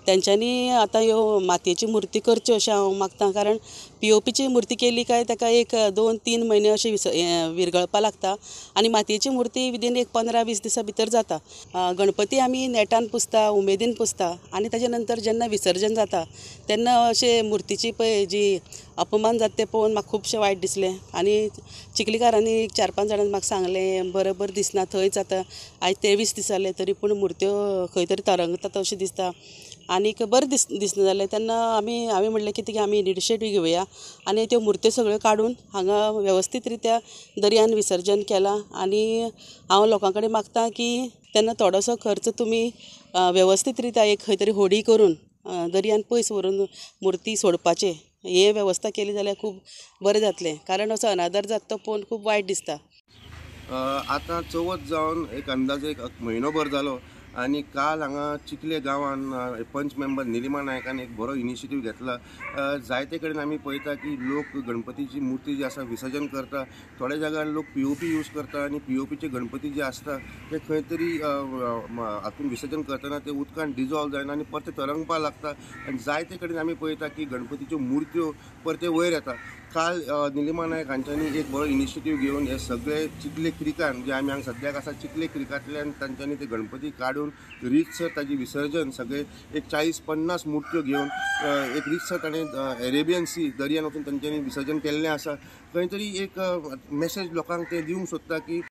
तेंच्यांनी आतां ह्यो मातयेची मुर्ती करच्यो अशें हांव मागतां, कारण POPची मुर्ती केली काय ताका 1-2-3 म्हयने अशें विरगळपा लागता आनी मातयेची मुर्ती विदीन 15-20 दिसां भितर जाता। गणपती आमी नेटान पुजता, उमेदीन पुजता आनी ताजे नंतर जेन्ना विसर्जन जाता तेन्ना अशें मुर्तीची पळय जी अपमान जाता तें पळोवन म्हाका खुबशें वायट दिसलें आनी चिखलीकारांनी 4-5 जाणांनी म्हाका सांगलें बरोबर दिसना थंयच आतां आयज 23 दीस जाले तरी पूण मुर्त्यो खंय तरी तरंगता अशें दिसता आनीक बरें दिसना जालें। तेन्ना हांवें म्हणलें की आमी इनिशिएटीव घेवया आनी त्यो मुर्त्यो सगळ्यो काडून हांगा वेवस्थीत रित्या दर्यान विसर्जन केलां आनी हांव लोकां कडेन मागतां की तेन्ना थोडोसो खर्च तुमी वेवस्थीत रित्या खंय तरी होडी करून दर्यान पयस व्हरून मुर्ती सोडपाचें हे वेवस्था केली जाल्यार खूब बरें जातलें, कारण असो अनादर जाता तो पळोवन खूब वायट दिसता। आतां चवथ जावन एक अंदाजे एक म्हयनोभर जालो आनी काल हांगा चिखले गांवान पंच मेंबर निलिमा नायकान एक बरो इनिशिएटीव घेतला। जायते कडेन आमी पळयता की लोक गणपतीची मुर्ती जी आसा विसर्जन करता, थोड्या जाग्यार लोक POP यूज करता आनी POPचे गणपती जे आसता ते खंय तरी हातून विसर्जन करतना ते उदकान डिजॉल्व जायना आनी परते तरंगपा लागता आनी जायते कडेन आमी पळयता की गणपतीच्यो मुर्त्यो परते वयर येता। काल निलिमा नायक हांच्यांनी एक बरो इनिशिएटीव घेवन हे सगळे चिखले क्रिकान जे आमी हांगा सद्याक आसा चिखले क्रिकांतल्यान तांच्यांनी ते गणपती काडून रितसर ताजी विसर्जन सगळे एक 40-50 मुर्त्यो घेवन एक रितसर ताणें अरेबियन सी दर्यान वचून तांच्यांनी विसर्जन केल्लें आसा। खंय तरी एक मेसेज लोकांक ते दिवंक सोदता की